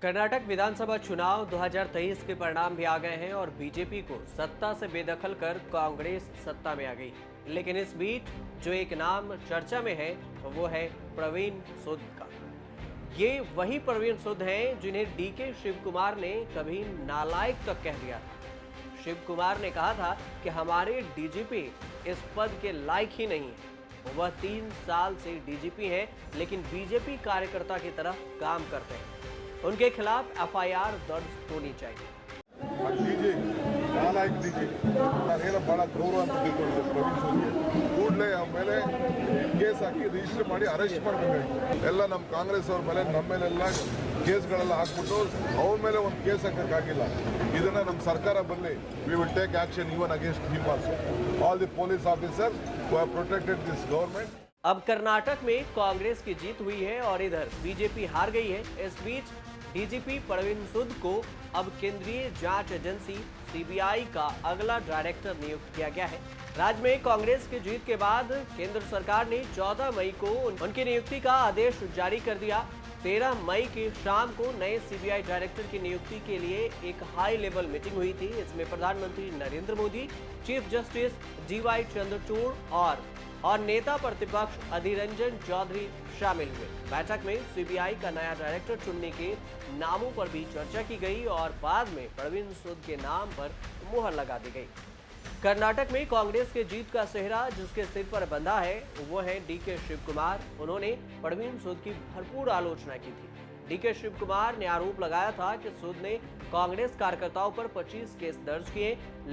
कर्नाटक विधानसभा चुनाव 2023 के परिणाम भी आ गए हैं और बीजेपी को सत्ता से बेदखल कर कांग्रेस सत्ता में आ गई। लेकिन इस बीच जो एक नाम चर्चा में है वो है प्रवीण सूद का। ये वही प्रवीण सूद हैं जिन्हें डीके शिव कुमार ने कभी नालायक तक कह दिया था। शिव कुमार ने कहा था कि हमारे डीजीपी इस पद के लायक ही नहीं है। वह 3 साल से डीजीपी हैं, लेकिन बीजेपी कार्यकर्ता की तरह काम करते हैं। उनके खिलाफ एफआईआर दर्ज होनी चाहिए। डीजे ನಾಲಾಯಕ್ ಡಿಜೆ ನಾನೇನೋ ಭಾಳ ಗೌರವ ಅಂತ ತಿಳ್ಕೊಂಡಿದ್ದೆ ಪ್ರವೀಣ್ ಸೂದ್ಗೆ ಕೂಡಲೇ ಅವ್ರ ಮೇಲೆ ಕೇಸ್ ಹಾಕಿ ರಿಜಿಸ್ಟರ್ ಮಾಡಿ ಅರೆಸ್ಟ್ ಮಾಡಬೇಕಾಗಿತ್ತು. ಎಲ್ಲ ನಮ್ಮ ಕಾಂಗ್ರೆಸ್ ಅವ್ರ ಮೇಲೆ ನಮ್ಮ ಮೇಲೆಲ್ಲ ಕೇಸ್ಗಳೆಲ್ಲ ಹಾಕ್ಬಿಟ್ಟು ಅವ್ರ ಮೇಲೆ ಒಂದು ಕೇಸ್ ಹಾಕಕ್ಕಾಗಿಲ್ಲ. ಇದನ್ನ ನಮ್ಮ ಸರ್ಕಾರ ಬರಲಿ, we will take action even against him also. All the police officer who have protected this government. अब कर्नाटक में कांग्रेस की जीत हुई है और इधर बीजेपी हार गई है। इस बीच डीजीपी प्रवीण सूद को अब केंद्रीय जांच एजेंसी सीबीआई का अगला डायरेक्टर नियुक्त किया गया है। राज्य में कांग्रेस की जीत के बाद केंद्र सरकार ने 14 मई को उनकी नियुक्ति का आदेश जारी कर दिया। 13 मई की शाम को नए सीबीआई डायरेक्टर की नियुक्ति के लिए एक हाई लेवल मीटिंग हुई थी। इसमें प्रधानमंत्री नरेंद्र मोदी, चीफ जस्टिस जीवाई चंद्रचूड़ और नेता प्रतिपक्ष अधीर रंजन चौधरी शामिल हुए। बैठक में सीबीआई का नया डायरेक्टर चुनने के नामों पर भी चर्चा की गई और बाद में प्रवीण सूद के नाम पर मुहर लगा दी गई। कर्नाटक में कांग्रेस के जीत का सेहरा जिसके सिर पर बंधा है वो है डीके शिव कुमार। उन्होंने प्रवीण सूद की भरपूर आलोचना की थी। डीके शिव कुमार ने आरोप लगाया था कि सूद ने कांग्रेस कार्यकर्ताओं पर 25 केस दर्ज किए,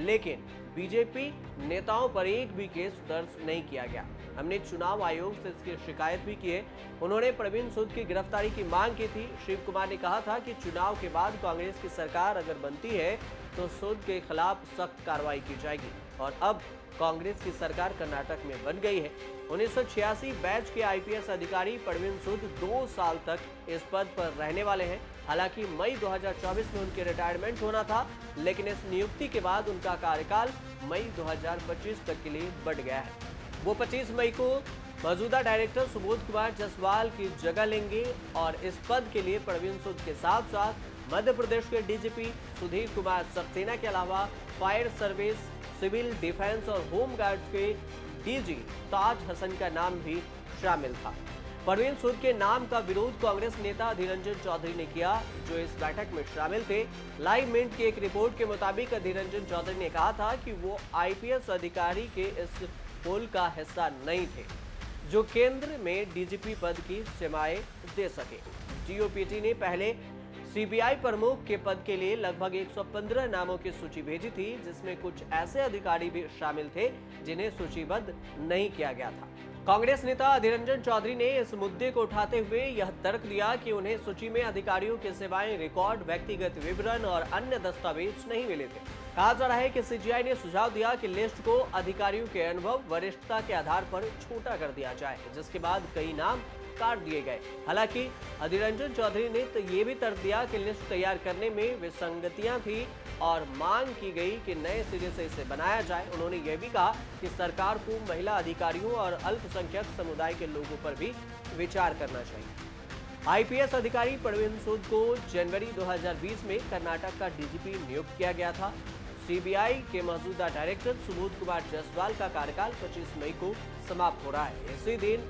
लेकिन बीजेपी नेताओं पर एक भी केस दर्ज नहीं किया गया। हमने चुनाव आयोग से इसकी शिकायत भी की है। उन्होंने प्रवीण सूद की गिरफ्तारी की मांग की थी। शिव कुमार ने कहा था कि चुनाव के बाद कांग्रेस की सरकार अगर बनती है तो सूद के खिलाफ सख्त कार्रवाई की जाएगी और अब कांग्रेस की सरकार कर्नाटक में बन गई है। 1986 बैच के आईपीएस अधिकारी प्रवीण सूद 2 साल तक इस पद पर रहने वाले हैं। हालांकि मई 2024 में उनके रिटायरमेंट होना था, लेकिन इस नियुक्ति के बाद उनका कार्यकाल मई 2025 तक के लिए बढ़ गया है। वो 25 मई को मौजूदा डायरेक्टर सुबोध कुमार जायसवाल की जगह लेंगे और इस पद के लिए प्रवीण सूद के साथ साथ मध्य प्रदेश के डीजीपी सुधीर कुमार सक्सेना के अलावा फायर सर्विस, सिविल डिफेंस और होम गार्ड्स के डीजी ताज हसन का नाम भी शामिल था। प्रवीण सूद के नाम का विरोध कांग्रेस नेता अधीर रंजन चौधरी ने किया, जो इस बैठक में शामिल थे। लाइव मिनट की एक रिपोर्ट के मुताबिक अधीर रंजन चौधरी ने कहा था कि वो आईपीएस अधिकारी के इस पोल का हिस्सा नहीं थे जो केंद्र में डीजीपी पद की सेवाएं दे सके। जीओपीटी ने पहले सीबीआई प्रमुख के पद के लिए लगभग 115 नामों की सूची भेजी थी, जिसमें कुछ ऐसे अधिकारी भी शामिल थे जिन्हें सूचीबद्ध नहीं किया गया था। कांग्रेस नेता अधीर रंजन चौधरी ने इस मुद्दे को उठाते हुए यह तर्क दिया कि उन्हें सूची में अधिकारियों की सेवाएं, रिकॉर्ड, व्यक्तिगत विवरण और अन्य दस्तावेज नहीं मिले थे। कहा जा रहा है कि सीजीआई ने सुझाव दिया कि लिस्ट को अधिकारियों के अनुभव, वरिष्ठता के आधार पर छोटा कर दिया जाए, जिसके बाद कई नाम काट दिए गए। हालांकि अधीर रंजन चौधरी ने तो ये भी तर्क दिया कि लिस्ट तैयार करने में विसंगतियां थी और मांग की गई कि नए सिरे से इसे बनाया जाए। उन्होंने यह भी कहा कि सरकार को महिला अधिकारियों और अल्पसंख्यक समुदाय के लोगों पर भी विचार करना चाहिए। आईपीएस अधिकारी प्रवीण सूद को जनवरी 2020 में कर्नाटक का डीजीपी नियुक्त किया गया था। सीबीआई के मौजूदा डायरेक्टर सुबोध कुमार जायसवाल का कार्यकाल 25 मई को समाप्त हो रहा है। इसी दिन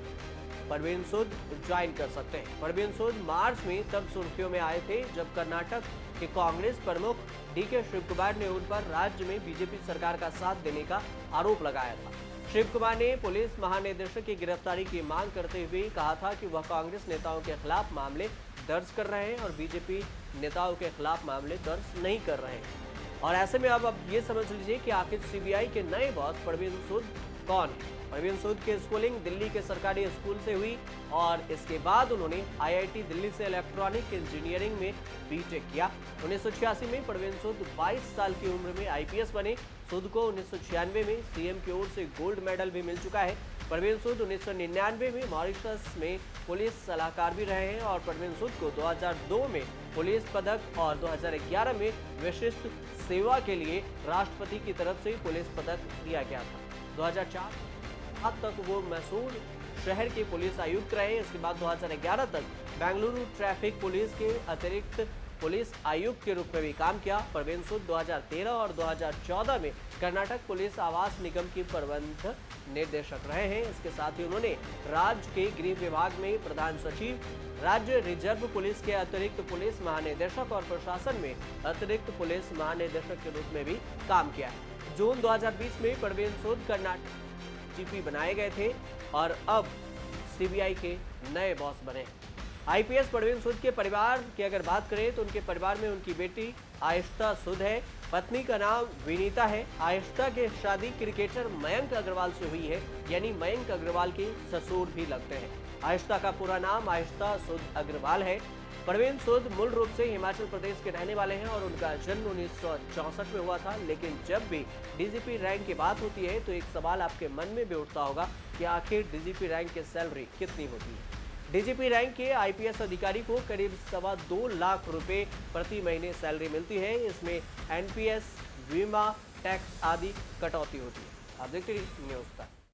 प्रवीण सूद ज्वाइन कर सकते हैं। प्रवीण सूद मार्च में तब सुर्खियों में आए थे जब कर्नाटक के कांग्रेस प्रमुख डीके शिव कुमार ने उन पर राज्य में बीजेपी सरकार का साथ देने का आरोप लगाया था। शिव कुमार ने पुलिस महानिदेशक की गिरफ्तारी की मांग करते हुए कहा था कि वह कांग्रेस नेताओं के खिलाफ मामले दर्ज कर रहे हैं और बीजेपी नेताओं के खिलाफ मामले दर्ज नहीं कर रहे हैं। और ऐसे में अब ये समझ लीजिए कि आखिर सीबीआई के नए बॉस प्रवीण सूद कौन है। प्रवीण सूद की स्कूलिंग दिल्ली के सरकारी स्कूल से हुई और इसके बाद उन्होंने आईआईटी दिल्ली से इलेक्ट्रॉनिक इंजीनियरिंग में बीटेक किया। 1986 में प्रवीण सूद 22 साल की उम्र में आईपीएस बने। सूद को 1996 में सीएम की ओर से गोल्ड मेडल भी मिल चुका है। प्रवीण सूद 1999 में मॉरिशस में पुलिस सलाहकार भी रहे हैं और प्रवीण सूद को 2002 में पुलिस पदक और 2011 में विशिष्ट सेवा के लिए राष्ट्रपति की तरफ से पुलिस पदक दिया गया था। 2004 तक वो मैसूर शहर के पुलिस आयुक्त रहे। इसके बाद 2011 तक बेंगलुरु ट्रैफिक पुलिस के अतिरिक्त पुलिस आयुक्त के रूप में भी काम किया। परवीन सूद 2013 और 2014 में कर्नाटक पुलिस आवास निगम की प्रबंध निर्देशक रहे हैं। इसके साथ ही उन्होंने राज्य के गृह विभाग में प्रधान सचिव, राज्य रिजर्व पुलिस के अतिरिक्त पुलिस महानिदेशक और प्रशासन में अतिरिक्त पुलिस महानिदेशक के रूप में भी काम किया है। जून 2020 में परवीन सूद कर्नाटक डीजीपी बनाए गए थे और अब सीबीआई के नए बॉस बने। आईपीएस परवीन सूद के परिवार की अगर बात करें तो उनके परिवार में उनकी बेटी आयशा सूद है, पत्नी का नाम विनीता है। आयशा की शादी क्रिकेटर मयंक अग्रवाल से हुई है, यानी मयंक अग्रवाल के ससुर भी लगते हैं। आयशा का पूरा नाम आयशा सूद अग्रवाल है। परवीन सूद मूल रूप से हिमाचल प्रदेश के रहने वाले हैं और उनका जन्म 1964 में हुआ था। लेकिन जब भी डीजीपी रैंक की बात होती है तो एक सवाल आपके मन में भी उठता होगा कि आखिर डीजीपी रैंक की सैलरी कितनी होती है। डीजीपी रैंक के आईपीएस अधिकारी को करीब 2.25 लाख रुपए प्रति महीने सैलरी मिलती है। इसमें एनपीएस, बीमा, टैक्स आदि कटौती होती है। आप देखते रहिए न्यूज़ तक।